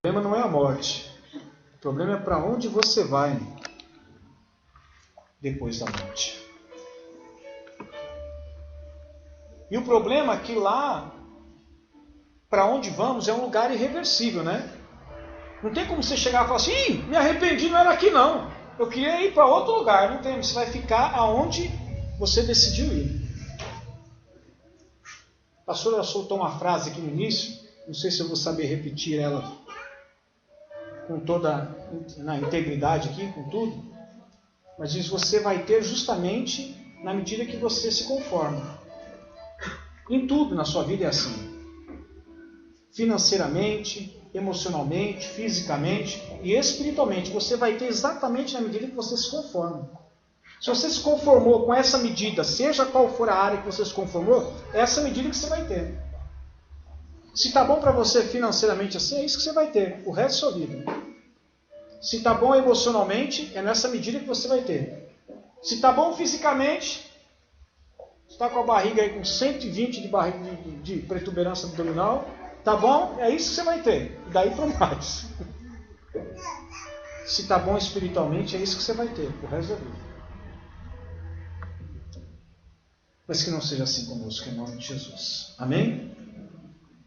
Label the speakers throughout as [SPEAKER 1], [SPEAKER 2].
[SPEAKER 1] problema não é a morte. O problema é para onde você vai depois da morte. E o problema é que lá, para onde vamos, é um lugar irreversível, né? Não tem como você chegar e falar assim, ih, me arrependi, não era aqui não. Eu queria ir para outro lugar. Não tem, você vai ficar aonde você decidiu ir. A pastora soltou uma frase aqui no início, não sei se eu vou saber repetir ela com toda na integridade aqui, com tudo, mas diz, você vai ter justamente na medida que você se conforma. Em tudo na sua vida é assim. Financeiramente, emocionalmente, fisicamente e espiritualmente, você vai ter exatamente na medida que você se conforma. Se você se conformou com essa medida, seja qual for a área que você se conformou, é essa medida que você vai ter. Se está bom para você financeiramente assim, é isso que você vai ter, o resto da sua vida. Se está bom emocionalmente, é nessa medida que você vai ter. Se está bom fisicamente, está com a barriga aí com 120 de barriga de protuberância abdominal, tá bom? É isso que você vai ter. E daí para mais. Se está bom espiritualmente, é isso que você vai ter o resto da vida. Mas que não seja assim conosco, em nome de Jesus. Amém?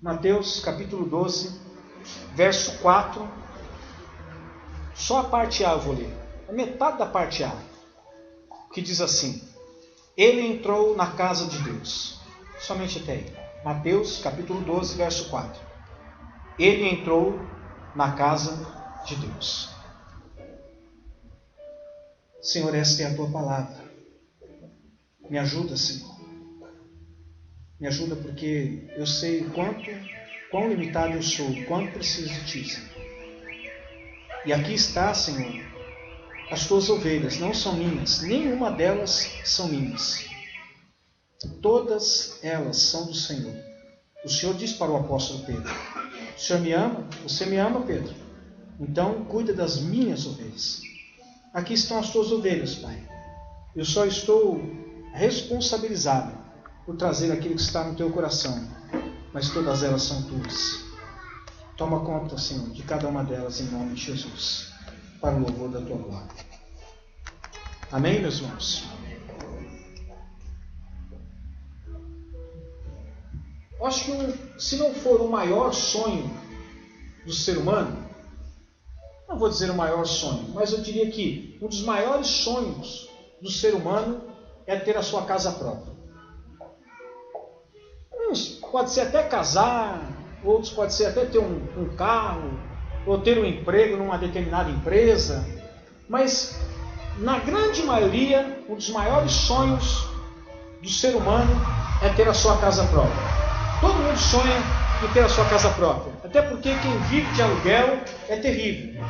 [SPEAKER 1] Mateus capítulo 12, verso 4. Só a parte A eu vou ler. A metade da parte A. Que diz assim. Ele entrou na casa de Deus. Somente até aí. Mateus capítulo 12, verso 4. Ele entrou na casa de Deus. Senhor, esta é a tua palavra. Me ajuda, Senhor. Me ajuda porque eu sei quão limitado eu sou, quanto preciso de ti, Senhor. E aqui está, Senhor, as tuas ovelhas, não são minhas, nenhuma delas são minhas. Todas elas são do Senhor. O Senhor diz para o apóstolo Pedro, o Senhor me ama? Você me ama, Pedro? Então cuida das minhas ovelhas. Aqui estão as tuas ovelhas, Pai. Eu só estou responsabilizado por trazer aquilo que está no teu coração, mas todas elas são tuas. Toma conta, Senhor, de cada uma delas em nome de Jesus, para o louvor da tua glória. Amém, meus irmãos? Eu acho que se não for o maior sonho do ser humano, não vou dizer o maior sonho, mas eu diria que um dos maiores sonhos do ser humano é ter a sua casa própria. Uns pode ser até casar, outros pode ser até ter um carro, ou ter um emprego numa determinada empresa, mas na grande maioria, um dos maiores sonhos do ser humano é ter a sua casa própria. Todo mundo sonha em ter a sua casa própria, até porque quem vive de aluguel é terrível.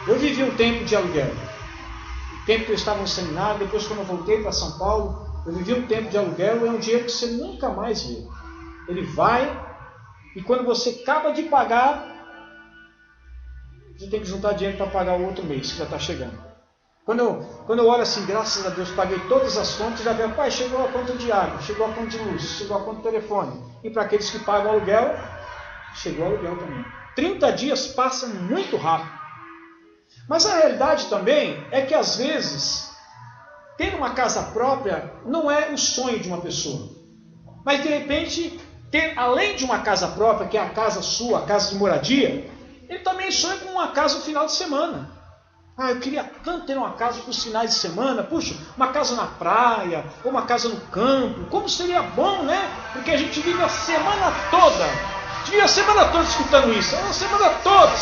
[SPEAKER 1] Eu vivi um tempo de aluguel, o tempo que eu estava no seminário, depois quando eu voltei para São Paulo, eu vivi um tempo de aluguel, é um dinheiro que você nunca mais vê. Ele vai, e quando você acaba de pagar, você tem que juntar dinheiro para pagar o outro mês, que já está chegando. Quando eu olho assim, graças a Deus, paguei todas as contas, já vejo, pai, chegou a conta de água, chegou a conta de luz, chegou a conta de telefone. E para aqueles que pagam aluguel, chegou o aluguel também. 30 dias passam muito rápido. Mas a realidade também é que às vezes, ter uma casa própria não é o sonho de uma pessoa. Mas de repente, ter além de uma casa própria, que é a casa sua, a casa de moradia, ele também sonha com uma casa no final de semana. Ah, eu queria tanto ter uma casa para os finais de semana. Puxa, uma casa na praia, ou uma casa no campo. Como seria bom, né? Porque a gente vive a semana toda. A gente vive a semana toda escutando isso. A semana toda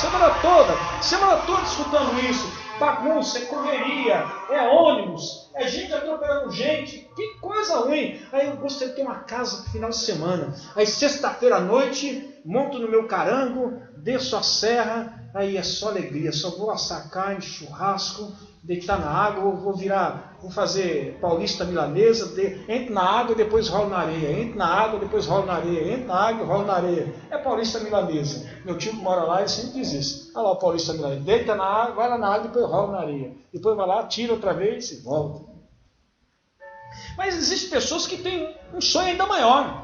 [SPEAKER 1] escutando isso. Bagunça, é correria, é ônibus, é gente atropelando gente. Que coisa ruim. Aí eu gostaria de ter uma casa no final de semana. Aí sexta-feira à noite, monto no meu carango, desço a serra. Aí é só alegria, só vou assar carne, churrasco, deitar na água, vou fazer paulista milanesa, entro na água e depois rolo na areia, entro na água e depois rolo na areia, entro na água e rolo na areia. É paulista milanesa. Meu tio que mora lá, ele sempre diz isso. Olha lá o paulista milanesa, deita na água, vai lá na água e depois rola na areia. Depois vai lá, tira outra vez e volta. Mas existem pessoas que têm um sonho ainda maior.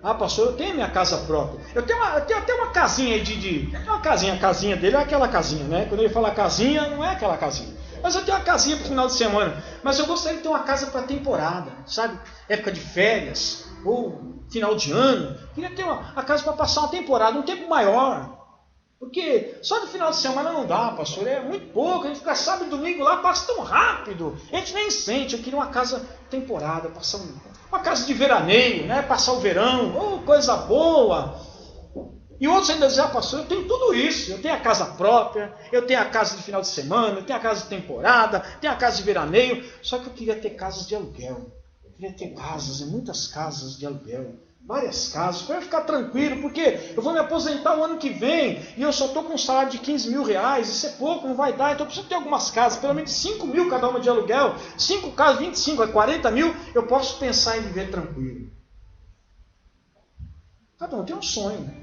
[SPEAKER 1] Ah, pastor, eu tenho minha casa própria. Eu tenho até uma casinha aí uma casinha, a casinha dele é aquela casinha, né? Quando ele fala casinha, não é aquela casinha. Mas eu tenho uma casinha para o final de semana. Mas eu gostaria de ter uma casa para temporada, sabe? Época de férias, ou final de ano. Eu queria ter uma casa para passar uma temporada, um tempo maior. Porque só no final de semana não dá, pastor. É muito pouco. A gente fica sábado e domingo lá, passa tão rápido. A gente nem sente. Eu queria uma casa temporada, passar uma casa de veraneio, né? Passar o verão, coisa boa. E outros ainda dizem, pastor, eu tenho tudo isso. Eu tenho a casa própria, eu tenho a casa de final de semana, eu tenho a casa de temporada, tenho a casa de veraneio. Só que eu queria ter casas de aluguel. Eu queria ter casas, muitas casas de aluguel. Várias casas, para eu ficar tranquilo, porque eu vou me aposentar o ano que vem e eu só estou com um salário de 15 mil reais, isso é pouco, não vai dar, então eu preciso ter algumas casas, pelo menos 5 mil cada uma de aluguel, 5 casas, 25, 40 mil, eu posso pensar em viver tranquilo. Cada um tem um sonho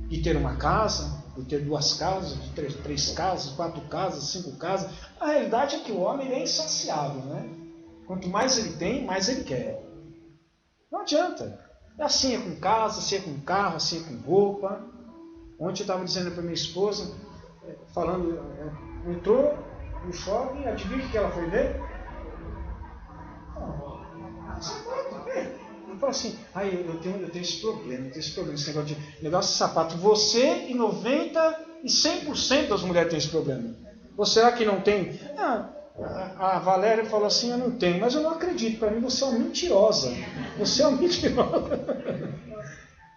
[SPEAKER 1] de ter uma casa, de ter 2 casas, de ter 3 casas, 4 casas, 5 casas. A realidade é que o homem é insaciável, né? Quanto mais ele tem, mais ele quer. Não adianta. Assim é com casa, assim é com carro, assim é com roupa. Ontem eu estava dizendo para minha esposa, falando, entrou no shopping, adivinha o que ela foi ver? Sapato, eu falo assim, eu tenho esse problema, esse negócio de sapato. Você e 90% e 100% das mulheres têm esse problema. Ou será que não tem? A Valéria falou assim, eu não tenho, mas eu não acredito, para mim você é uma mentirosa. Você é uma mentirosa.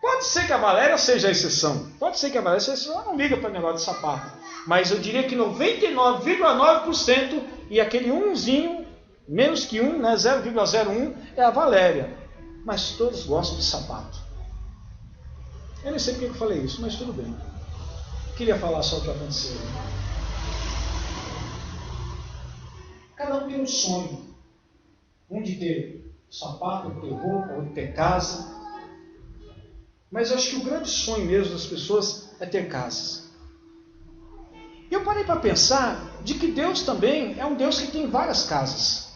[SPEAKER 1] Pode ser que a Valéria seja a exceção. Pode ser que a Valéria seja a exceção, ela não liga para o negócio de sapato. Mas eu diria que 99,9% e aquele umzinho, menos que 1, né, 0,01, é a Valéria. Mas todos gostam de sapato. Eu nem sei porque eu falei isso, mas tudo bem. Queria falar só o que aconteceu. Cada um tem um sonho. Um de ter sapato, de ter roupa, de ter casa. Mas eu acho que o grande sonho mesmo das pessoas é ter casas. E eu parei para pensar de que Deus também é um Deus que tem várias casas.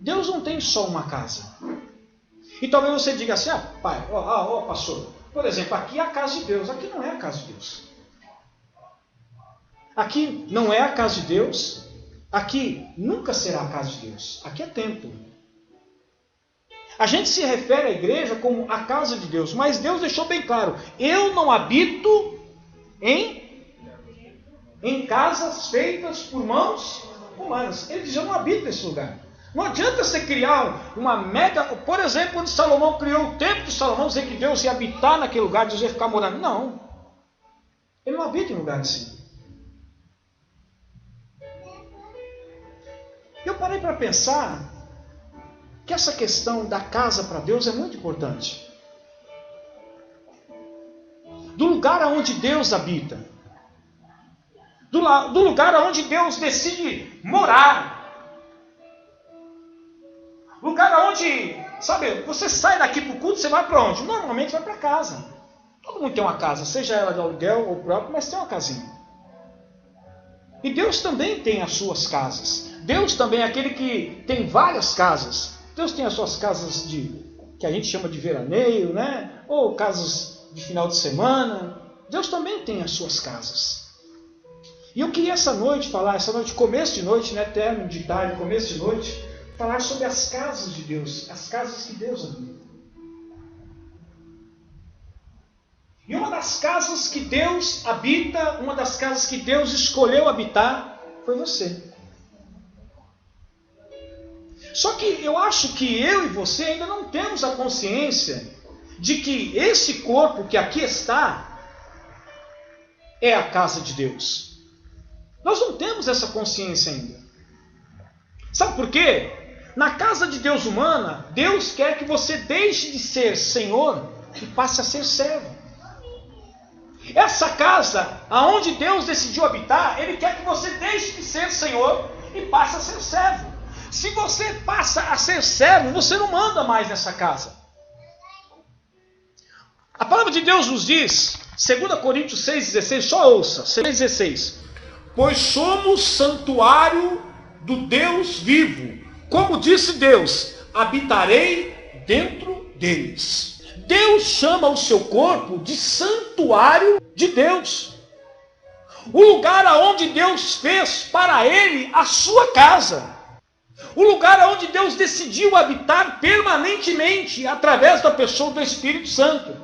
[SPEAKER 1] Deus não tem só uma casa. E talvez você diga assim, pai, pastor, por exemplo, aqui é a casa de Deus. Aqui não é a casa de Deus. Aqui não é a casa de Deus. Aqui nunca será a casa de Deus. Aqui é templo. A gente se refere à igreja como a casa de Deus, mas Deus deixou bem claro, eu não habito em casas feitas por mãos humanas. Ele diz, eu não habito nesse lugar. Não adianta você criar uma mega... Por exemplo, quando Salomão criou o templo de Salomão, dizer que Deus ia habitar naquele lugar, Deus ia ficar morando. Não. Ele não habita em lugar assim. Eu parei para pensar que essa questão da casa para Deus é muito importante. Do lugar aonde Deus habita. Do lugar aonde Deus decide morar. Lugar aonde, sabe, você sai daqui para o culto, você vai para onde? Normalmente vai para casa. Todo mundo tem uma casa, seja ela de aluguel ou próprio, mas tem uma casinha. E Deus também tem as suas casas. Deus também é aquele que tem várias casas. Deus tem as suas casas que a gente chama de veraneio, né? Ou casas de final de semana. Deus também tem as suas casas. E eu queria essa noite, começo de noite, né? Término de tarde, começo de noite, falar sobre as casas de Deus, as casas que Deus habita. E uma das casas que Deus habita, uma das casas que Deus escolheu habitar, foi você. Só que eu acho que eu e você ainda não temos a consciência de que esse corpo que aqui está é a casa de Deus. Nós não temos essa consciência ainda. Sabe por quê? Na casa de Deus humana, Deus quer que você deixe de ser senhor e passe a ser servo. Essa casa, aonde Deus decidiu habitar, Ele quer que você deixe de ser senhor e passe a ser servo. Se você passa a ser servo, você não manda mais nessa casa. A palavra de Deus nos diz, 2 Coríntios 6,16, só ouça, 6,16. Pois somos santuário do Deus vivo. Como disse Deus, habitarei dentro deles. Deus chama o seu corpo de santuário de Deus. O lugar aonde Deus fez para ele a sua casa. O lugar aonde Deus decidiu habitar permanentemente através da pessoa do Espírito Santo.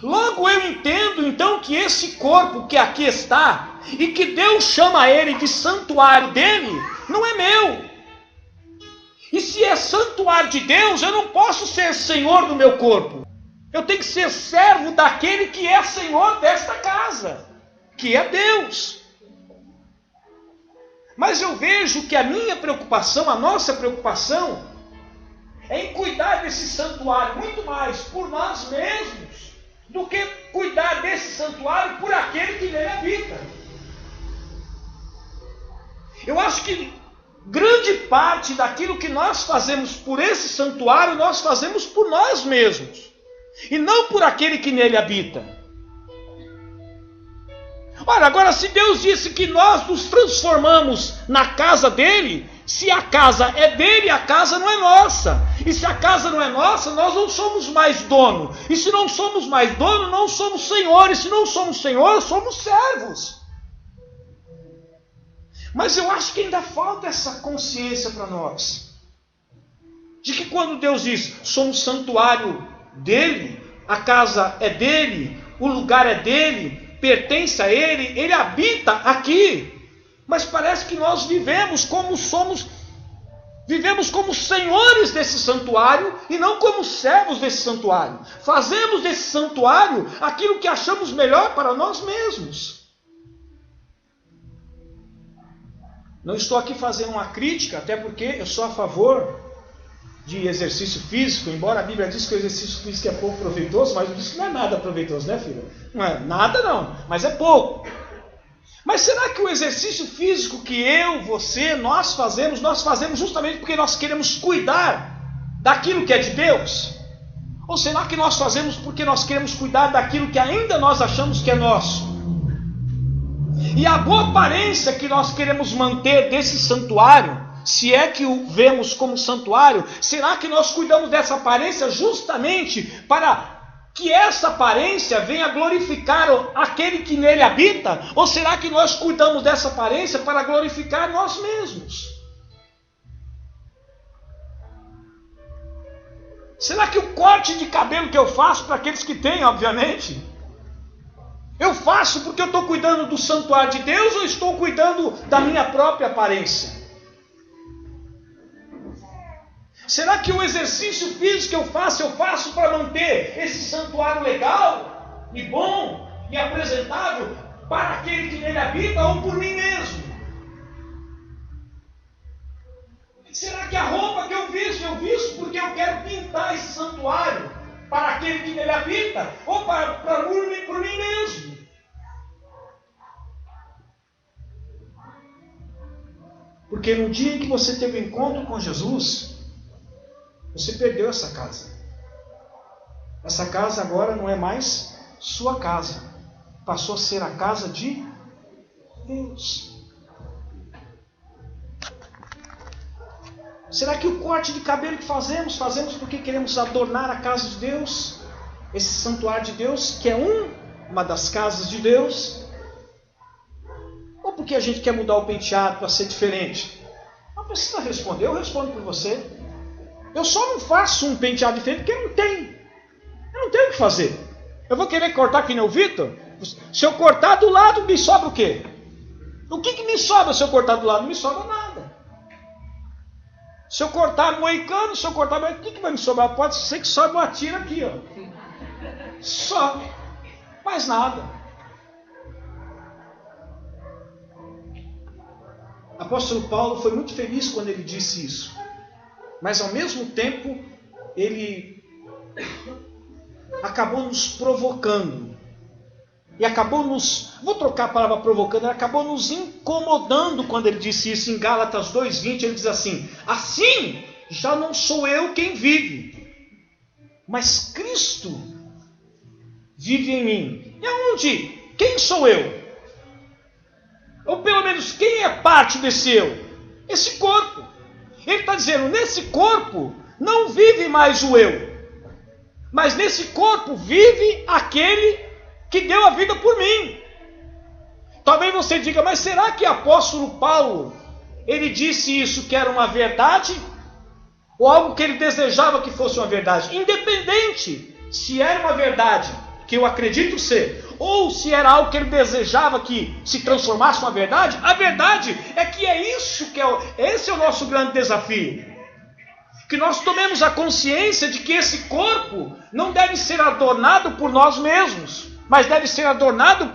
[SPEAKER 1] Logo eu entendo então que esse corpo que aqui está e que Deus chama ele de santuário dele, não é meu. E se é santuário de Deus, eu não posso ser senhor do meu corpo. Eu tenho que ser servo daquele que é senhor desta casa, que é Deus. Mas eu vejo que a minha preocupação, a nossa preocupação, é em cuidar desse santuário muito mais por nós mesmos do que cuidar desse santuário por aquele que nele habita. Eu acho que grande parte daquilo que nós fazemos por esse santuário, nós fazemos por nós mesmos, e não por aquele que nele habita. Ora, agora se Deus disse que nós nos transformamos na casa dele, se a casa é dele, a casa não é nossa. E se a casa não é nossa, nós não somos mais dono. E se não somos mais dono, não somos senhores. Se não somos senhores, somos servos. Mas eu acho que ainda falta essa consciência para nós. De que quando Deus diz, somos santuário dele, a casa é dele, o lugar é dele, pertence a ele, ele habita aqui. Mas parece que nós vivemos como senhores desse santuário e não como servos desse santuário. Fazemos desse santuário aquilo que achamos melhor para nós mesmos. Não estou aqui fazendo uma crítica, até porque eu sou a favor de exercício físico, embora a Bíblia diz que o exercício físico é pouco proveitoso, mas eu disse que não é nada proveitoso, né, filha? Não é nada não, mas é pouco. Mas será que o exercício físico que eu, você, nós fazemos justamente porque nós queremos cuidar daquilo que é de Deus? Ou será que nós fazemos porque nós queremos cuidar daquilo que ainda nós achamos que é nosso? E a boa aparência que nós queremos manter desse santuário, se é que o vemos como santuário, será que nós cuidamos dessa aparência justamente para que essa aparência venha glorificar aquele que nele habita? Ou será que nós cuidamos dessa aparência para glorificar nós mesmos? Será que o corte de cabelo que eu faço, para aqueles que têm, obviamente, eu faço porque eu estou cuidando do santuário de Deus ou estou cuidando da minha própria aparência? Será que o exercício físico que eu faço para manter esse santuário legal e bom e apresentável para aquele que nele habita ou por mim mesmo? Será que a roupa que eu visto porque eu quero pintar esse santuário para aquele que nele habita ou por mim mesmo? Porque no dia em que você teve um encontro com Jesus, você perdeu essa casa. Essa casa agora não é mais sua casa. Passou a ser a casa de Deus. Será que o corte de cabelo que fazemos porque queremos adornar a casa de Deus? Esse santuário de Deus, que é uma das casas de Deus? Ou porque a gente quer mudar o penteado para ser diferente? Não precisa responder, eu respondo por você. Eu só não faço um penteado diferente porque eu não tenho. Eu não tenho o que fazer. Eu vou querer cortar que nem o Vitor? Se eu cortar do lado, me sobra o quê? O que me sobra se eu cortar do lado? Não me sobra nada. Se eu cortar moicano, o que vai me sobrar? Pode ser que sobe uma tira aqui, ó. Só. Mais nada. O apóstolo Paulo foi muito feliz quando ele disse isso. Mas ao mesmo tempo, ele acabou nos provocando. E vou trocar a palavra provocando, ele acabou nos incomodando quando ele disse isso em Gálatas 2:20, ele diz assim: assim já não sou eu quem vive, mas Cristo vive em mim. E aonde? Quem sou eu? Ou pelo menos quem é parte desse eu? Esse corpo. Ele está dizendo, nesse corpo não vive mais o eu. Mas nesse corpo vive aquele que deu a vida por mim. Talvez você diga, mas será que o apóstolo Paulo, ele disse isso que era uma verdade? Ou algo que ele desejava que fosse uma verdade? Independente se era uma verdade, que eu acredito ser, ou se era algo que ele desejava que se transformasse em uma verdade, a verdade é que é isso que esse é o nosso grande desafio. Que nós tomemos a consciência de que esse corpo não deve ser adornado por nós mesmos, mas deve ser adornado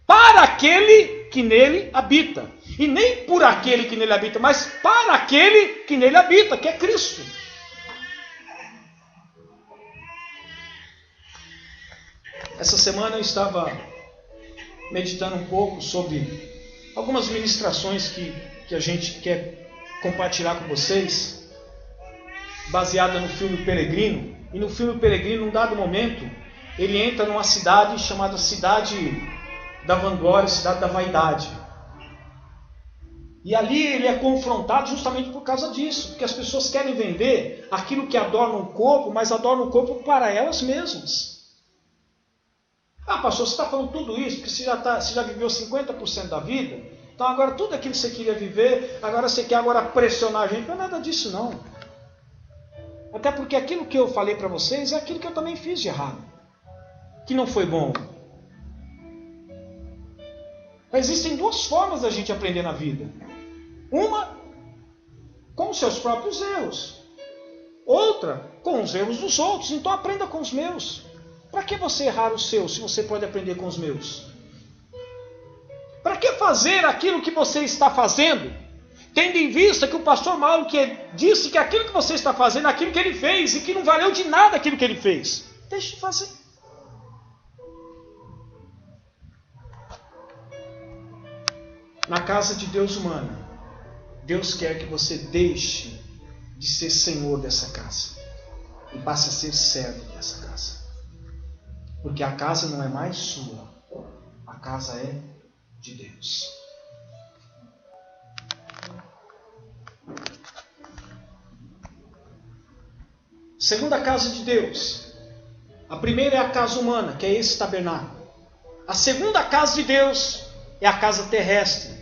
[SPEAKER 1] para aquele que nele habita. E nem por aquele que nele habita, mas para aquele que nele habita, que é Cristo. Essa semana eu estava meditando um pouco sobre algumas ministrações que a gente quer compartilhar com vocês, baseada no filme Peregrino. E no filme Peregrino, num dado momento, ele entra numa cidade chamada Cidade da Vanglória, Cidade da Vaidade. E ali ele é confrontado justamente por causa disso, porque as pessoas querem vender aquilo que adorna o corpo, mas adorna o corpo para elas mesmas. Ah, pastor, você está falando tudo isso porque você já viveu 50% da vida, então agora tudo aquilo que você queria viver, agora você quer agora pressionar a gente. Não é nada disso não. Até porque aquilo que eu falei para vocês é aquilo que eu também fiz de errado, que não foi bom. Existem duas formas da gente aprender na vida. Uma, com os seus próprios erros. Outra, com os erros dos outros. Então aprenda com os meus. Para que você errar os seus, se você pode aprender com os meus? Para que fazer aquilo que você está fazendo, tendo em vista que o pastor Mauro disse que aquilo que você está fazendo é aquilo que ele fez e que não valeu de nada aquilo que ele fez? Deixe de fazer. Na casa de Deus humana, Deus quer que você deixe de ser senhor dessa casa e passe a ser servo dessa casa. Porque a casa não é mais sua, a casa é de Deus. Segunda casa de Deus. A primeira é a casa humana, que é esse tabernáculo. A segunda casa de Deus é a casa terrestre,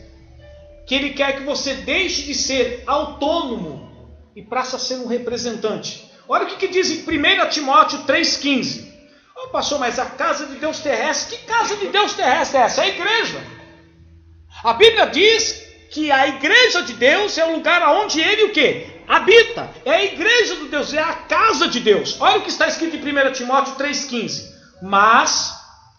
[SPEAKER 1] que Ele quer que você deixe de ser autônomo e passe a ser um representante. Olha o que diz em 1 Timóteo 3,15. Oh, pastor, mas a casa de Deus terrestre, que casa de Deus terrestre é essa? É a igreja. A Bíblia diz que a igreja de Deus é o lugar onde Ele o quê? Habita. É a igreja do Deus, é a casa de Deus. Olha o que está escrito em 1 Timóteo 3,15. Mas,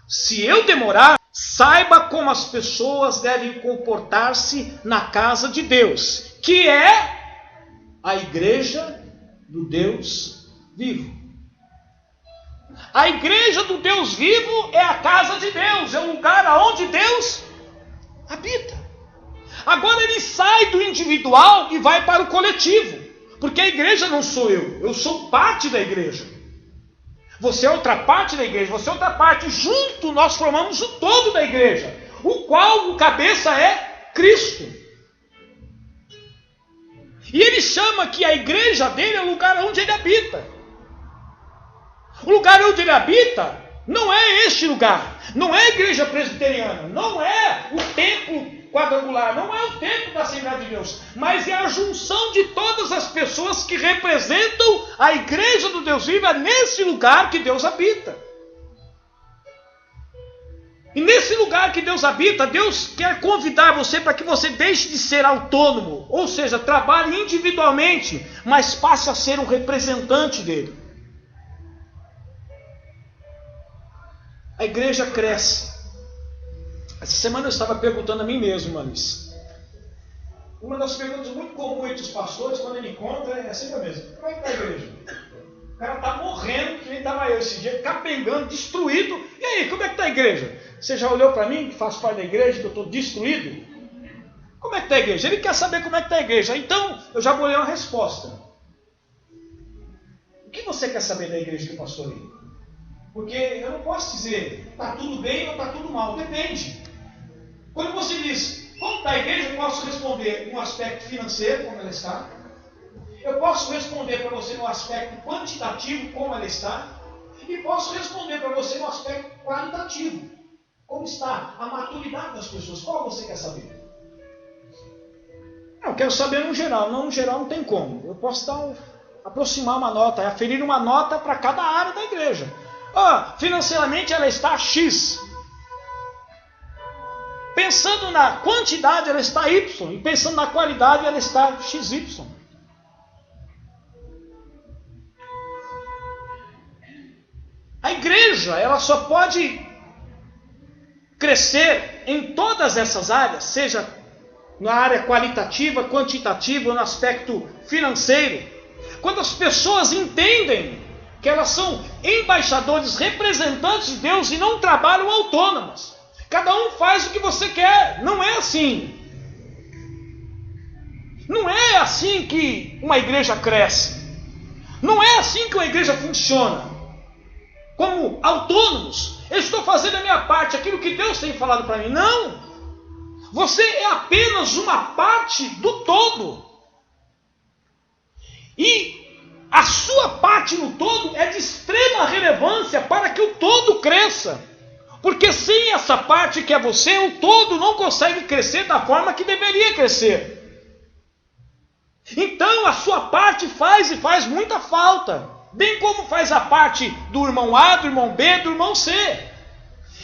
[SPEAKER 1] se eu demorar, saiba como as pessoas devem comportar-se na casa de Deus, que é a igreja do Deus vivo. A igreja do Deus vivo é a casa de Deus, é o lugar onde Deus habita. Agora ele sai do individual e vai para o coletivo, porque a igreja não sou eu sou parte da igreja. Você é outra parte da igreja, você é outra parte. Junto nós formamos o todo da igreja, o qual o cabeça é Cristo. E ele chama que a igreja dele é o lugar onde ele habita. O lugar onde ele habita não é este lugar, não é a igreja presbiteriana, não é o templo quadrangular, não é o templo da Assembleia de Deus, mas é a junção de todas as pessoas que representam a igreja do Deus vivo, é nesse lugar que Deus habita. E nesse lugar que Deus habita, Deus quer convidar você para que você deixe de ser autônomo, ou seja, trabalhe individualmente, mas passe a ser um representante dele. A igreja cresce. Essa semana eu estava perguntando a mim mesmo, Manis. Uma das perguntas muito comuns entre os pastores, quando ele encontra, é sempre a mesma. Como é que está a igreja? O cara está morrendo, que nem estava eu esse dia, capengando, destruído. E aí, como é que está a igreja? Você já olhou para mim, que faço parte da igreja, que eu estou destruído? Como é que está a igreja? Ele quer saber como é que está a igreja. Então, eu já vou ler uma resposta. O que você quer saber da igreja que eu pastorei? Porque eu não posso dizer, está tudo bem ou está tudo mal. Depende. Quando você diz, como está a igreja, eu posso responder no aspecto financeiro, como ela está. Eu posso responder para você no aspecto quantitativo, como ela está. E posso responder para você no aspecto qualitativo. Como está a maturidade das pessoas? Qual você quer saber? Eu quero saber no geral. Não, no geral não tem como. Eu posso aproximar uma nota, aferir uma nota para cada área da igreja. Financeiramente ela está X. Pensando na quantidade ela está Y. E pensando na qualidade ela está XY. A igreja ela só pode crescer em todas essas áreas, seja na área qualitativa, quantitativa, ou no aspecto financeiro, quando as pessoas entendem que elas são embaixadores, representantes de Deus e não trabalham autônomas. Cada um faz o que você quer. Não é assim. Não é assim que uma igreja cresce. Não é assim que uma igreja funciona. Como autônomos. Eu estou fazendo a minha parte, aquilo que Deus tem falado para mim. Não. Você é apenas uma parte do todo. E a sua parte no todo é de extrema relevância para que o todo cresça. Porque sem essa parte que é você, o todo não consegue crescer da forma que deveria crescer. Então a sua parte faz e faz muita falta. Bem como faz a parte do irmão A, do irmão B, do irmão C.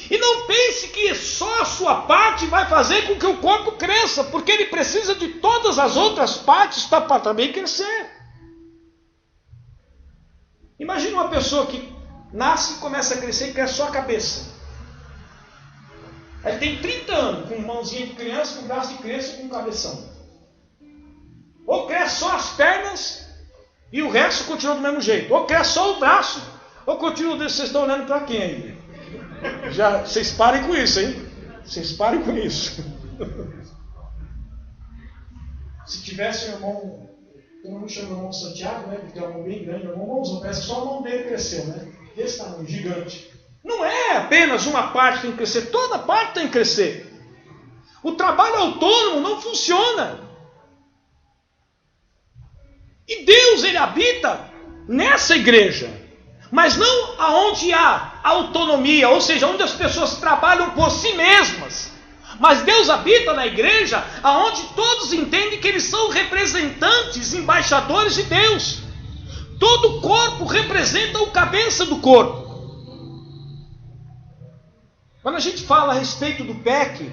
[SPEAKER 1] E não pense que só a sua parte vai fazer com que o corpo cresça, porque ele precisa de todas as outras partes para também crescer. Imagina uma pessoa que nasce e começa a crescer e cresce só a cabeça. Ele tem 30 anos, com mãozinha de criança, com braço de criança e com cabeção. Ou cresce só as pernas e o resto continua do mesmo jeito. Ou cresce só o braço, ou continua desse. Vocês estão olhando para quem aí? Vocês parem com isso, hein? Vocês parem com isso. Se tivesse um irmão, todo mundo chama o irmão Santiago, né? Porque tem uma mão bem grande, o irmão mãozão, parece que só a mão dele cresceu, né? Esse tamanho, gigante. Não é apenas uma parte que tem que crescer, toda parte tem que crescer. O trabalho autônomo não funciona. E Deus, ele habita nessa igreja, mas não aonde há autonomia, ou seja, onde as pessoas trabalham por si mesmas. Mas Deus habita na igreja aonde todos entendem que eles são representantes, embaixadores de Deus. Todo corpo representa o cabeça do corpo. Quando a gente fala a respeito do PEC,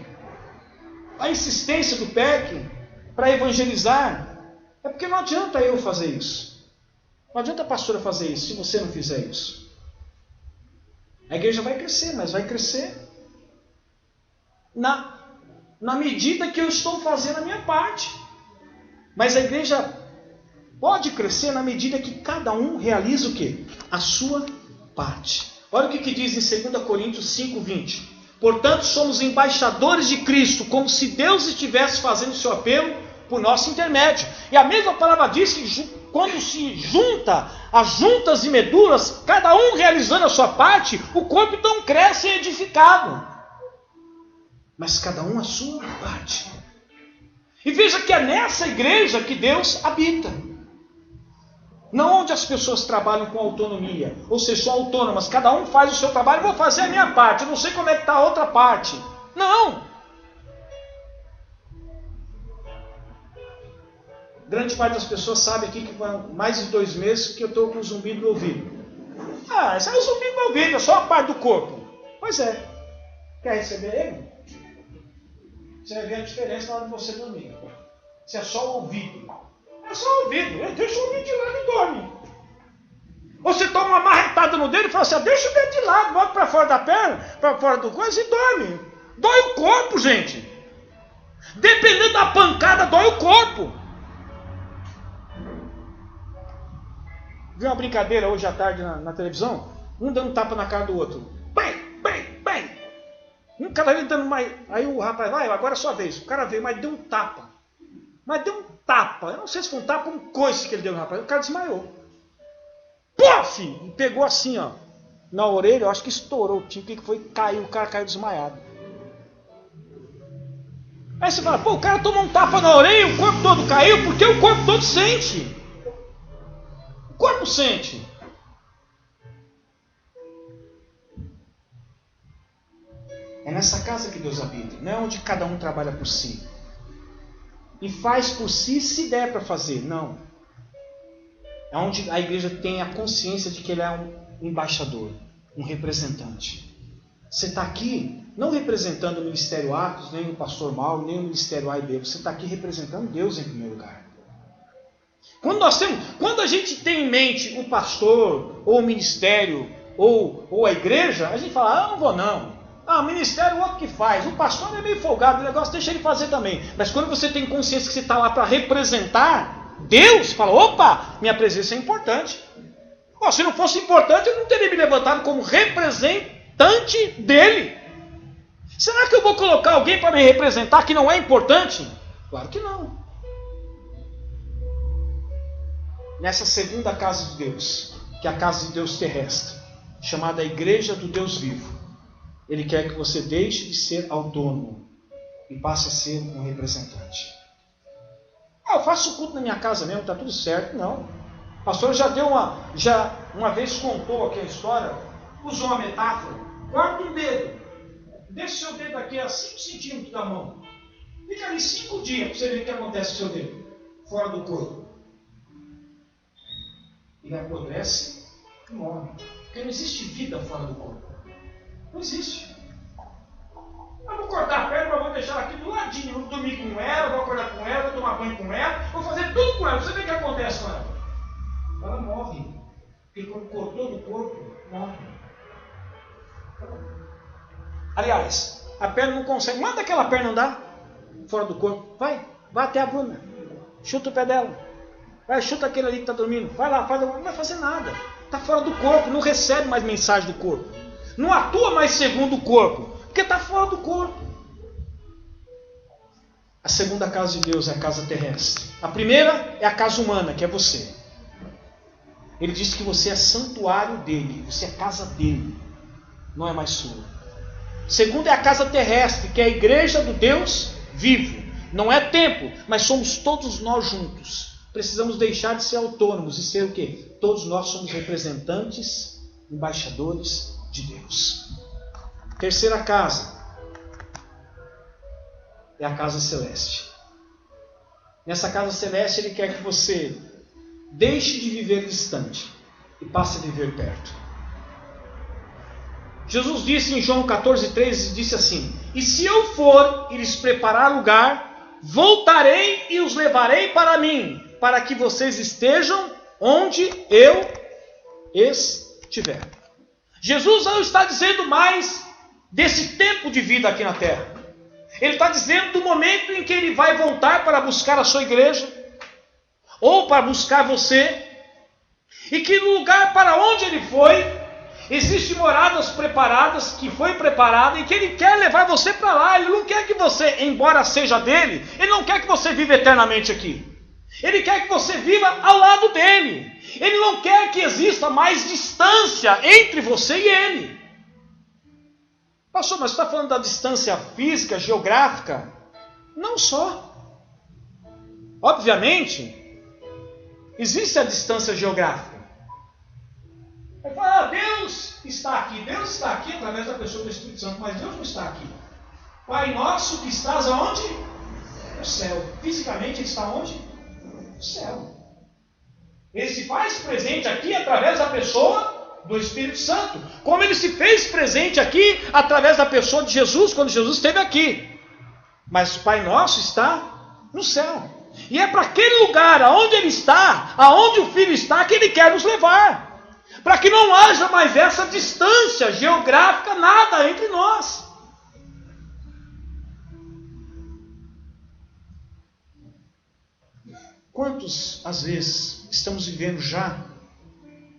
[SPEAKER 1] a insistência do PEC para evangelizar, é porque não adianta eu fazer isso. Não adianta a pastora fazer isso se você não fizer isso. A igreja vai crescer, mas vai crescer na medida que eu estou fazendo a minha parte. Mas a igreja pode crescer na medida que cada um realiza o quê? A sua parte. Olha o que diz em 2 Coríntios 5:20. Portanto, somos embaixadores de Cristo, como se Deus estivesse fazendo o seu apelo por nosso intermédio. E a mesma palavra diz que quando se junta as juntas e medulas, cada um realizando a sua parte, o corpo então cresce e é edificado. Mas cada um a sua parte. E veja que é nessa igreja que Deus habita. Não onde as pessoas trabalham com autonomia, ou seja, são autônomas, cada um faz o seu trabalho, eu vou fazer a minha parte, eu não sei como é que está a outra parte. Não! Grande parte das pessoas sabe aqui que há mais de 2 meses que eu estou com um zumbido no ouvido. Esse é um zumbido no ouvido, é só uma parte do corpo. Pois é. Quer receber ele? Você vai ver a diferença na hora de você dormir. Se é só o ouvido. É só o ouvido. Deixa o ouvido de lado e dorme. Você toma uma marretada no dedo e fala assim, deixa o dedo de lado, bota para fora da perna, para fora do coisa e dorme. Dói o corpo, gente. Dependendo da pancada, dói o corpo. Vi uma brincadeira hoje à tarde na televisão, um dando tapa na cara do outro. Bem, bem, bem. Um cara veio dando mais. Aí o rapaz, vai, agora é sua vez. O cara veio, mas deu um tapa. Mas deu um tapa. Eu não sei se foi um tapa ou um coice que ele deu no rapaz. O cara desmaiou. Pof! E pegou assim, ó, na orelha, eu acho que estourou. O que foi? Caiu, o cara caiu desmaiado. Aí você fala, pô, o cara tomou um tapa na orelha e o corpo todo caiu, porque o corpo todo sente. O corpo sente. É nessa casa que Deus habita, não é onde cada um trabalha por si. E faz por si se der para fazer, não. É onde a igreja tem a consciência de que ele é um embaixador, um representante. Você está aqui não representando o Ministério Atos, nem o Pastor Mauro, nem o Ministério A e B. Você está aqui representando Deus em primeiro lugar. Quando a gente tem em mente o pastor, ou o ministério, ou a igreja, a gente fala, não vou não. O ministério é o outro que faz. O pastor é meio folgado, o negócio deixa ele fazer também. Mas quando você tem consciência que você está lá para representar Deus, fala, opa, minha presença é importante. Se não fosse importante, eu não teria me levantado como representante dele. Será que eu vou colocar alguém para me representar que não é importante? Claro que não. Nessa segunda casa de Deus, que é a casa de Deus terrestre, chamada Igreja do Deus Vivo, Ele quer que você deixe de ser autônomo e passe a ser um representante. Eu faço culto na minha casa mesmo, está tudo certo. Não. O pastor já uma vez contou aqui a história, usou uma metáfora. Guarda um dedo. Deixa o seu dedo aqui a 5 centímetros da mão. Fica ali 5 dias para você ver o que acontece com o seu dedo, fora do corpo. Ele apodrece e morre. Porque não existe vida fora do corpo. Não existe. Eu vou cortar a perna, mas vou deixar aqui do ladinho. Vou dormir com ela, vou acordar com ela, vou tomar banho com ela, vou fazer tudo com ela. Você vê o que acontece com ela? Ela morre. Porque quando cortou do corpo, morre. Aliás, a perna não consegue. Manda aquela perna andar fora do corpo. Vai até a Bruna. Chuta o pé dela. Vai, chuta aquele ali que está dormindo. Vai lá, não vai fazer nada. Está fora do corpo, não recebe mais mensagem do corpo. Não atua mais segundo o corpo, porque está fora do corpo. A segunda casa de Deus é a casa terrestre. A primeira é a casa humana, que é você. Ele diz que você é santuário dele, você é casa dele, não é mais sua. Segunda é a casa terrestre, que é a igreja do Deus vivo. Não é templo, mas somos todos nós juntos. Precisamos deixar de ser autônomos e ser o quê? Todos nós somos representantes, embaixadores de Deus. Terceira casa é a casa celeste. Nessa casa celeste Ele quer que você deixe de viver distante e passe a viver perto. Jesus disse em João 14,3, disse assim: e se eu for e lhes preparar lugar, voltarei e os levarei para mim, para que vocês estejam onde eu estiver. Jesus não está dizendo mais desse tempo de vida aqui na terra. Ele está dizendo do momento em que Ele vai voltar para buscar a sua igreja, ou para buscar você, e que no lugar para onde Ele foi, existem moradas preparadas, que foi preparada, e que Ele quer levar você para lá. Ele não quer que você, embora seja dele, Ele não quer que você viva eternamente aqui. Ele quer que você viva ao lado dele. Ele não quer que exista mais distância entre você e Ele. Pastor, mas você está falando da distância física, geográfica? Não só. Obviamente, existe a distância geográfica. Ele fala, Deus está aqui. Deus está aqui através da pessoa do Espírito Santo, mas Deus não está aqui. Pai nosso que estás aonde? No céu. Fisicamente Ele está onde? No céu. Ele se faz presente aqui através da pessoa do Espírito Santo, como Ele se fez presente aqui através da pessoa de Jesus, quando Jesus esteve aqui. Mas o Pai nosso está no céu. E é para aquele lugar aonde Ele está, aonde o Filho está, que Ele quer nos levar. Para que não haja mais essa distância geográfica, nada entre nós. Quantos, às vezes, estamos vivendo já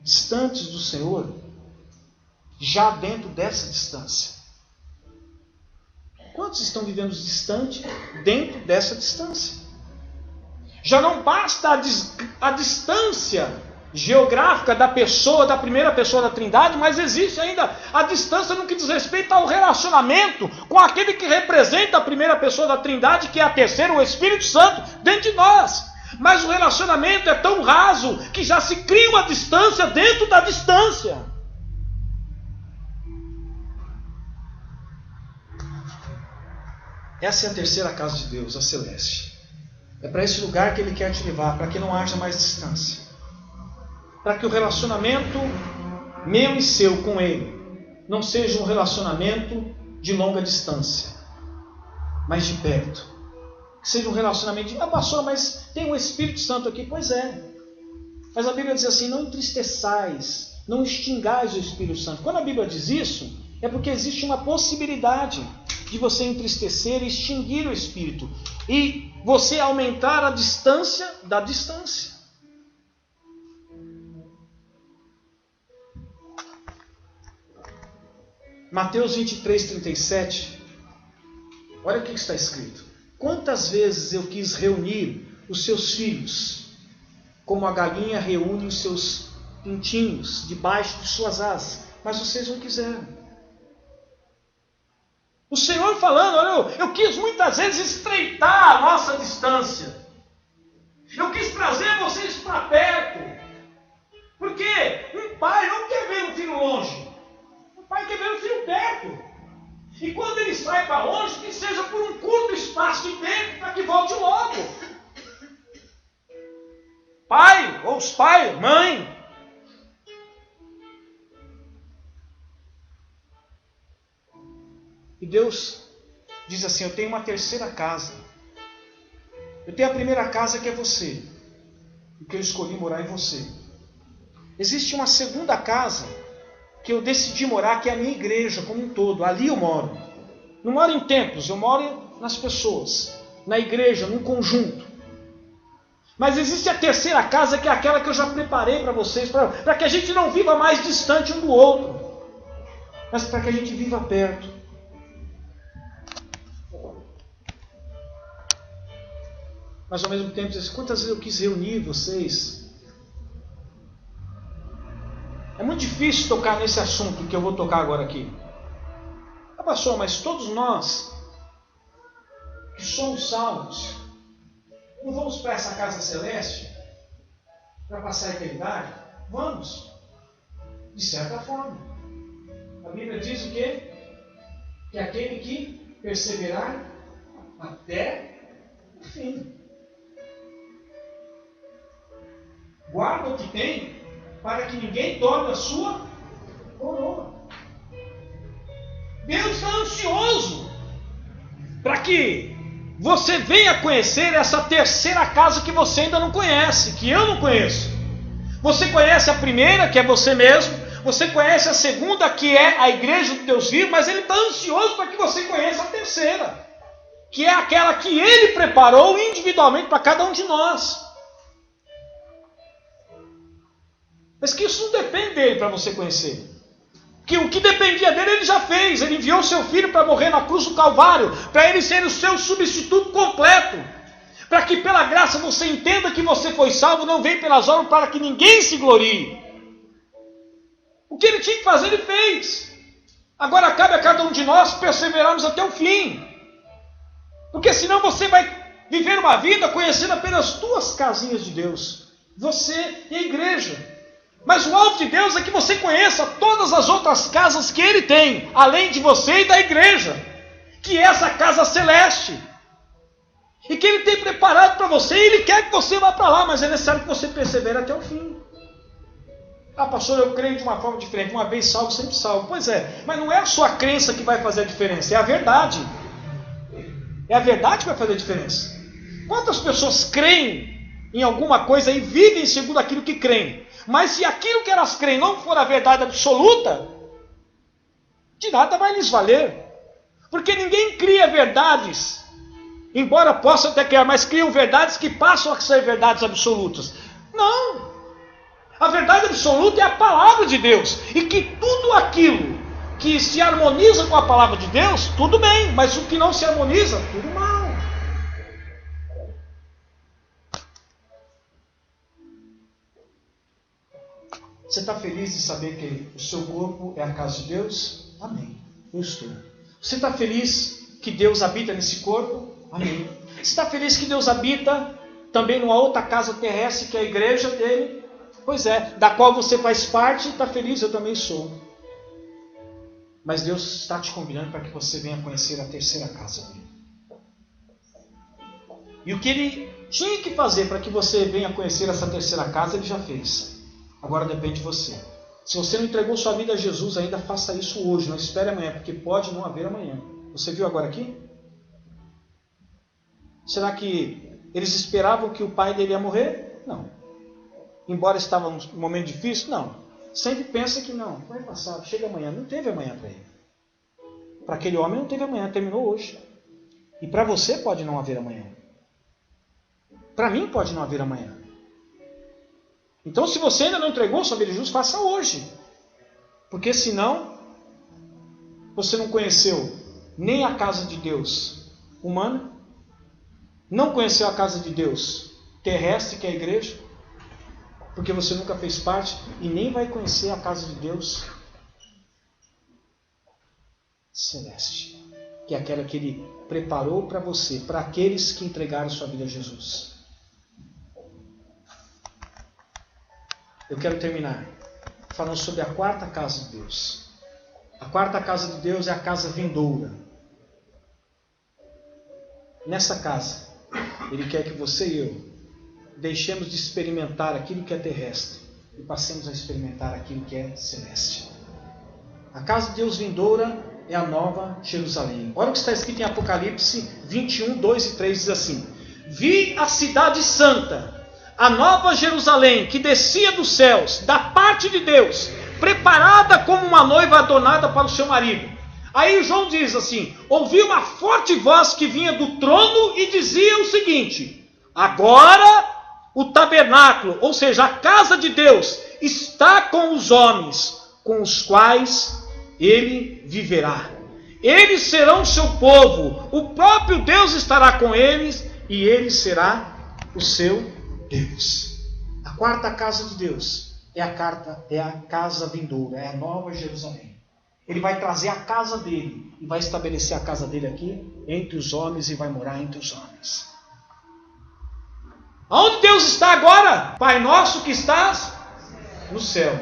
[SPEAKER 1] distantes do Senhor, já dentro dessa distância? Quantos estão vivendo distante dentro dessa distância? Já não basta a distância geográfica da pessoa, da primeira pessoa da Trindade, mas existe ainda a distância no que diz respeito ao relacionamento com aquele que representa a primeira pessoa da Trindade, que é a terceira, o Espírito Santo, dentro de nós. Mas o relacionamento é tão raso que já se cria uma distância dentro da distância. Essa é a terceira casa de Deus, a celeste. É para esse lugar que Ele quer te levar, para que não haja mais distância. Para que o relacionamento meu e seu com Ele não seja um relacionamento de longa distância, mas de perto. Que seja um relacionamento de, pastor, mas tem um Espírito Santo aqui. Pois é. Mas a Bíblia diz assim, não entristeçais, não extingais o Espírito Santo. Quando a Bíblia diz isso, é porque existe uma possibilidade de você entristecer e extinguir o Espírito. E você aumentar a distância da distância. Mateus 23:37. Olha o que está escrito. Quantas vezes eu quis reunir os seus filhos, como a galinha reúne os seus pintinhos debaixo de suas asas, mas vocês não quiseram. O Senhor falando, olha, eu quis muitas vezes estreitar a nossa distância. Eu quis trazer vocês para perto. Porque um pai não quer ver um filho longe. Um pai quer ver um filho perto. E quando ele sai para longe, que seja por um curto espaço de tempo, para que volte logo. Pai, ou os pais, mãe. E Deus diz assim, eu tenho uma terceira casa. Eu tenho a primeira casa que é você. Porque eu escolhi morar em você. Existe uma segunda casa que eu decidi morar, que é a minha igreja como um todo. Ali eu moro. Não moro em templos, eu moro nas pessoas. Na igreja, num conjunto. Mas existe a terceira casa, que é aquela que eu já preparei para vocês, para que a gente não viva mais distante um do outro, mas para que a gente viva perto. Mas ao mesmo tempo, quantas vezes eu quis reunir vocês? É muito difícil tocar nesse assunto que eu vou tocar agora aqui. Pastor, mas todos nós que somos salvos, não vamos para essa casa celeste para passar a eternidade? Vamos. De certa forma. A Bíblia diz o quê? Que aquele que perseverar até o fim. Guarda o que tem, para que ninguém tome a sua coroa. Deus está ansioso para que você venha conhecer essa terceira casa que você ainda não conhece, que eu não conheço. Você conhece a primeira, que é você mesmo. Você conhece a segunda, que é a igreja do Deus vivo. Mas Ele está ansioso para que você conheça a terceira, que é aquela que Ele preparou individualmente para cada um de nós. Mas que isso não depende dele para você conhecer. Que o que dependia dele, Ele já fez. Ele enviou o seu Filho para morrer na cruz do Calvário, para Ele ser o seu substituto completo. Para que pela graça você entenda que você foi salvo, não vem pelas obras para que ninguém se glorie. O que Ele tinha que fazer, Ele fez. Agora cabe a cada um de nós perseverarmos até o fim. Porque senão você vai viver uma vida conhecendo apenas duas casinhas de Deus. Você e a igreja. Mas o alvo de Deus é que você conheça todas as outras casas que Ele tem, além de você e da igreja, que é essa casa celeste, e que Ele tem preparado para você, e Ele quer que você vá para lá, mas é necessário que você persevere até o fim. Pastor, eu creio de uma forma diferente, uma vez salvo, sempre salvo. Pois é, mas não é a sua crença que vai fazer a diferença, é a verdade. É a verdade que vai fazer a diferença. Quantas pessoas creem em alguma coisa e vivem segundo aquilo que creem? Mas se aquilo que elas creem não for a verdade absoluta, de nada vai lhes valer. Porque ninguém cria verdades, embora possa até criar, mas criam verdades que passam a ser verdades absolutas. Não! A verdade absoluta é a palavra de Deus. E que tudo aquilo que se harmoniza com a palavra de Deus, tudo bem. Mas o que não se harmoniza, tudo mal. Você está feliz de saber que o seu corpo é a casa de Deus? Amém. Eu estou. Você está feliz que Deus habita nesse corpo? Amém. Você está feliz que Deus habita também numa outra casa terrestre, que é a igreja dele? Pois é, da qual você faz parte e está feliz, eu também sou. Mas Deus está te convidando para que você venha conhecer a terceira casa dele. E o que Ele tinha que fazer para que você venha conhecer essa terceira casa, Ele já fez. Agora depende de você. Se você não entregou sua vida a Jesus ainda, faça isso hoje, não espere amanhã, porque pode não haver amanhã. Você viu agora aqui? Será que eles esperavam que o pai dele ia morrer? Não. Embora estava um momento difícil? Não. Sempre pensa que não, vai passar, chega amanhã. Não teve amanhã para ele. Para aquele homem não teve amanhã, terminou hoje. E para você pode não haver amanhã. Para mim pode não haver amanhã. Então, se você ainda não entregou sua vida a Jesus, faça hoje. Porque senão, você não conheceu nem a casa de Deus humana, não conheceu a casa de Deus terrestre, que é a igreja, porque você nunca fez parte, e nem vai conhecer a casa de Deus celeste, que é aquela que Ele preparou para você, para aqueles que entregaram sua vida a Jesus. Eu quero terminar falando sobre a quarta casa de Deus. A quarta casa de Deus é a casa vindoura. Nessa casa, Ele quer que você e eu deixemos de experimentar aquilo que é terrestre e passemos a experimentar aquilo que é celeste. A casa de Deus vindoura é a nova Jerusalém. Olha o que está escrito em Apocalipse 21, 2 e 3, diz assim: Vi a cidade santa, a nova Jerusalém, que descia dos céus, da parte de Deus, preparada como uma noiva adornada para o seu marido. Aí João diz assim: ouvi uma forte voz que vinha do trono e dizia o seguinte: agora o tabernáculo, ou seja, a casa de Deus, está com os homens, com os quais Ele viverá. Eles serão seu povo, o próprio Deus estará com eles e Ele será o seu Deus. A quarta casa de Deus é a casa vindoura, é a nova Jerusalém. Ele vai trazer a casa dele e vai estabelecer a casa dele aqui entre os homens e vai morar entre os homens. Aonde Deus está agora? Pai nosso que estás no céu.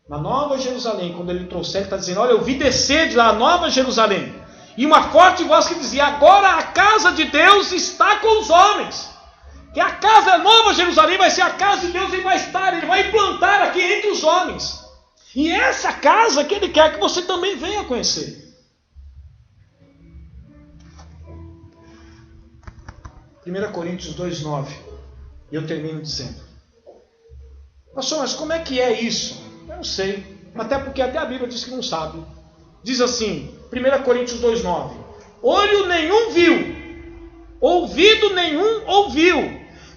[SPEAKER 1] Na nova Jerusalém, quando ele trouxer, ele está dizendo: olha, eu vi descer de lá a nova Jerusalém. E uma forte voz que dizia: agora a casa de Deus está com os homens. Que a casa, a nova Jerusalém, vai ser a casa de Deus, ele vai estar, ele vai implantar aqui entre os homens. E essa casa que Ele quer que você também venha conhecer. 1 Coríntios 2,9. E eu termino dizendo: pastor, mas como é que é isso? Eu não sei. Até porque até a Bíblia diz que não sabe. Diz assim, 1 Coríntios 2,9: olho nenhum viu, ouvido nenhum ouviu,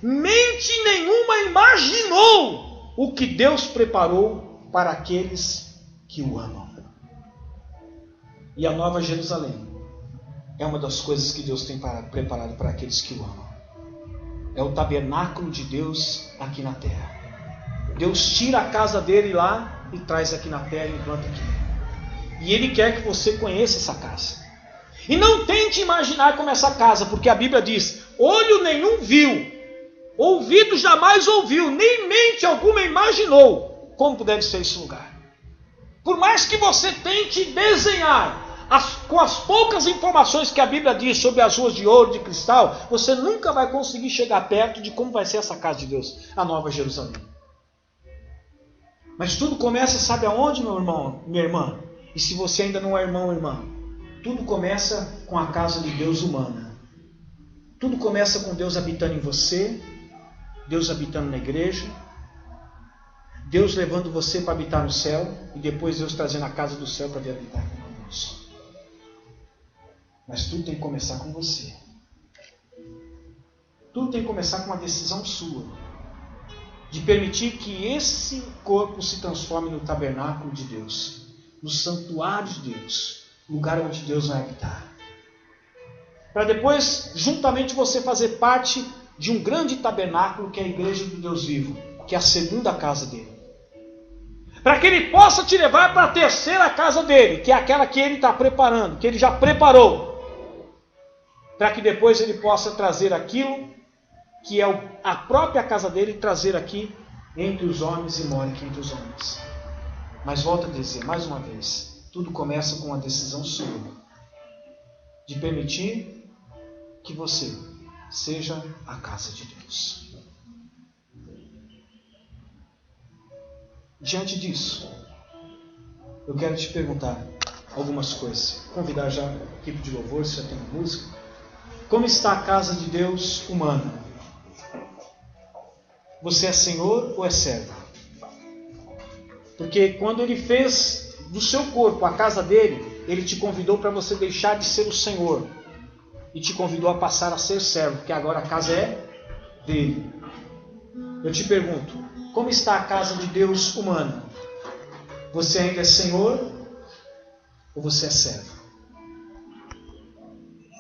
[SPEAKER 1] mente nenhuma imaginou o que Deus preparou para aqueles que o amam. E a nova Jerusalém é uma das coisas que Deus tem preparado para aqueles que o amam. É o tabernáculo de Deus aqui na terra. Deus tira a casa dele lá e traz aqui na terra e implanta aqui. E Ele quer que você conheça essa casa. E não tente imaginar como essa casa, porque a Bíblia diz: olho nenhum viu, ouvido jamais ouviu, nem mente alguma imaginou como deve ser esse lugar. Por mais que você tente desenhar com as poucas informações que a Bíblia diz sobre as ruas de ouro, de cristal, você nunca vai conseguir chegar perto de como vai ser essa casa de Deus, a nova Jerusalém. Mas tudo começa, sabe aonde, meu irmão, minha irmã? E se você ainda não é irmão ou irmã, tudo começa com a casa de Deus humana. Tudo começa com Deus habitando em você, Deus habitando na igreja, Deus levando você para habitar no céu, e depois Deus trazendo a casa do céu para vir habitar conosco. Mas tudo tem que começar com você. Tudo tem que começar com uma decisão sua, de permitir que esse corpo se transforme no tabernáculo de Deus, no santuário de Deus, lugar onde Deus vai habitar. Para depois, juntamente, você fazer parte de um grande tabernáculo que é a igreja do Deus vivo, que é a segunda casa dele. Para que Ele possa te levar para a terceira casa dele, que é aquela que Ele está preparando, que Ele já preparou. Para que depois Ele possa trazer aquilo que é a própria casa dele, trazer aqui entre os homens e more aqui entre os homens. Mas volto a dizer, mais uma vez, tudo começa com uma decisão sua, de permitir que você seja a casa de Deus. Diante disso, eu quero te perguntar algumas coisas. Vou convidar já a equipe de louvor, se já tem uma música. Como está a casa de Deus humana? Você é senhor ou é servo? Porque quando Ele fez do seu corpo a casa dele, Ele te convidou para você deixar de ser o senhor e te convidou a passar a ser servo, porque agora a casa é dele. Eu te pergunto, como está a casa de Deus humana? Você ainda é senhor ou você é servo?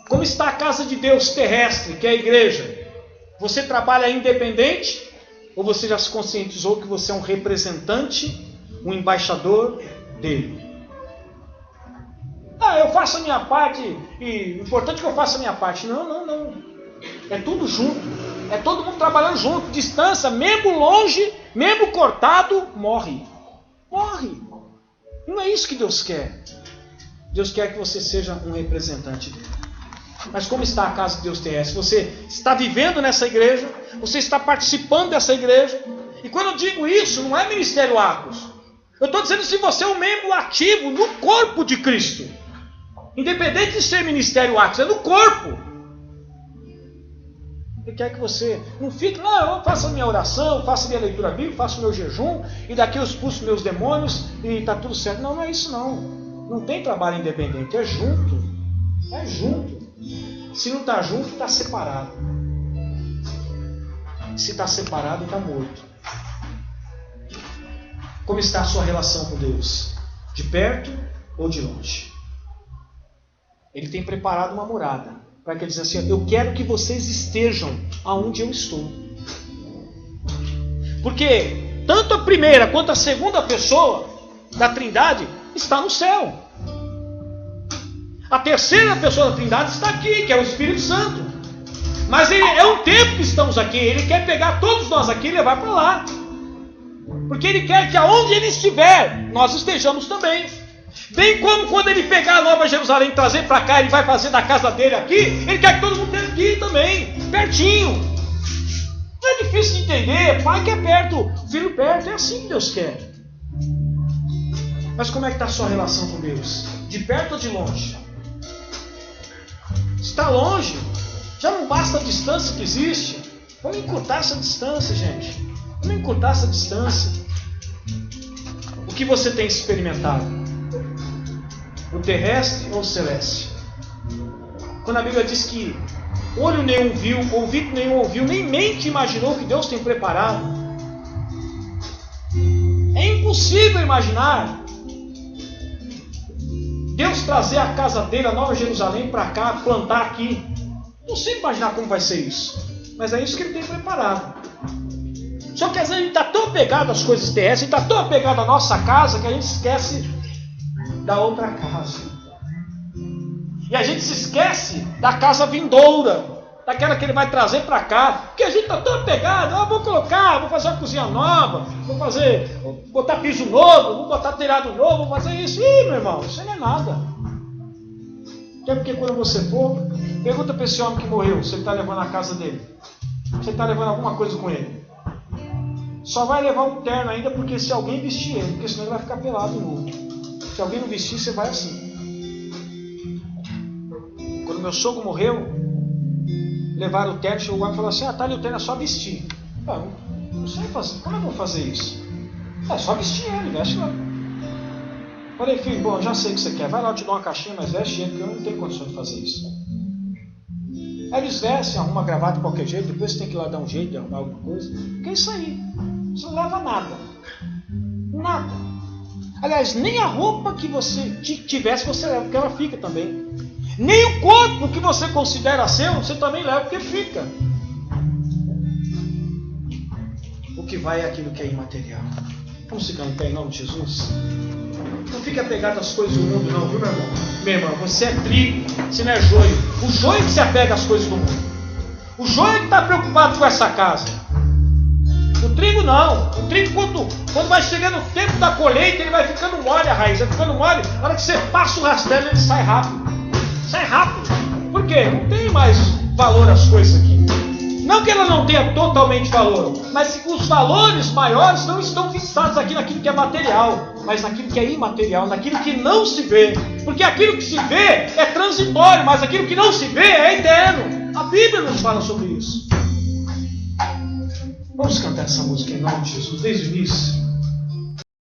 [SPEAKER 1] Como está a casa de Deus terrestre, que é a igreja? Você trabalha independente ou você já se conscientizou que você é um representante, um embaixador dele? Eu faço a minha parte e o importante é que eu faça a minha parte. Não. É tudo junto. É todo mundo trabalhando junto. Distância, mesmo longe, mesmo cortado, morre. Morre. Não é isso que Deus quer. Deus quer que você seja um representante dele. Mas como está a casa de Deus terrestre? Você está vivendo nessa igreja? Você está participando dessa igreja? E quando eu digo isso, não é ministério Acos. Eu estou dizendo se você é um membro ativo no corpo de Cristo. Independente de ser ministério Acos, é no corpo. Ele quer que você não fique, eu faço a minha oração, faço a minha leitura bíblica, faço o meu jejum, e daqui eu expulso meus demônios e está tudo certo. Não é isso não. Não tem trabalho independente, é junto. É junto. Se não está junto, está separado. Se está separado, está morto. Como está a sua relação com Deus? De perto ou de longe? Ele tem preparado uma morada para que ele diga assim: eu quero que vocês estejam aonde eu estou. Porque tanto a primeira quanto a segunda pessoa da Trindade está no céu. A terceira pessoa da Trindade está aqui, que é o Espírito Santo. Mas é um tempo que estamos aqui. Ele quer pegar todos nós aqui e levar para lá. Porque Ele quer que aonde Ele estiver, nós estejamos também. Bem como quando Ele pegar a Nova Jerusalém e trazer para cá, Ele vai fazer da casa dele aqui, Ele quer que todo mundo esteja aqui também, pertinho. Não é difícil de entender, pai quer perto, filho perto, é assim que Deus quer. Mas como é que está a sua relação com Deus? De perto ou de longe? Está longe, já não basta a distância que existe. Vamos encurtar essa distância, gente. Vamos encurtar essa distância. O que você tem experimentado? O terrestre ou o celeste? Quando a Bíblia diz que olho nenhum viu, ouvido nenhum ouviu, nem mente imaginou que Deus tem preparado. É impossível imaginar Deus trazer a casa dele, a Nova Jerusalém, para cá, plantar aqui. Não sei imaginar como vai ser isso. Mas é isso que Ele tem preparado. Só que às vezes a gente está tão apegado às coisas terrestres, a gente está tão apegado à nossa casa, que a gente esquece da outra casa. E a gente se esquece da casa vindoura, daquela que Ele vai trazer para cá. Porque a gente está tão apegado, vou fazer uma cozinha nova, vou botar piso novo, vou botar telhado novo, vou fazer isso. Ih, meu irmão, isso não é nada. Até porque quando você for, pergunta para esse homem que morreu, se ele está levando a casa dele. Se ele está levando alguma coisa com ele. Só vai levar um terno ainda, porque se alguém vestir ele, porque senão ele vai ficar pelado nu. Se alguém não vestir, você vai assim. Quando meu sogro morreu, levaram o terno, chegou lá e falou assim: tá ali o terno, é só vestir. Não sei fazer, como eu vou fazer isso? É só vestir ele, veste lá. Falei: filho, bom, já sei o que você quer, vai lá, eu te dou uma caixinha, mas veste ele, porque eu não tenho condições de fazer isso. Aí eles vestem, arruma a gravata de qualquer jeito, depois você tem que ir lá dar um jeito de arrumar alguma coisa. Porque é isso aí, você não leva nada. Nada. Aliás, nem a roupa que você tivesse você leva, porque ela fica também. Nem o corpo que você considera seu, você também leva, porque fica. O que vai é aquilo que é imaterial. Vamos ficar em pé em nome de Jesus? Não fique apegado às coisas do mundo não, viu, meu irmão? Meu irmão, você é trigo, você não é joio. O joio que se apega às coisas do mundo. O joio que está preocupado com essa casa. O trigo não. O trigo, quando vai chegando o tempo da colheita, ele vai ficando mole a raiz. Vai ficando mole. Na hora que você passa o rastelo, ele sai rápido. Sai rápido. Por quê? Não tem mais valor as coisas aqui. Não que ela não tenha totalmente valor, mas que os valores maiores não estão fixados aqui naquilo que é material, mas naquilo que é imaterial, naquilo que não se vê. Porque aquilo que se vê é transitório, mas aquilo que não se vê é eterno. A Bíblia nos fala sobre isso. Vamos cantar essa música em nome de Jesus, desde o início.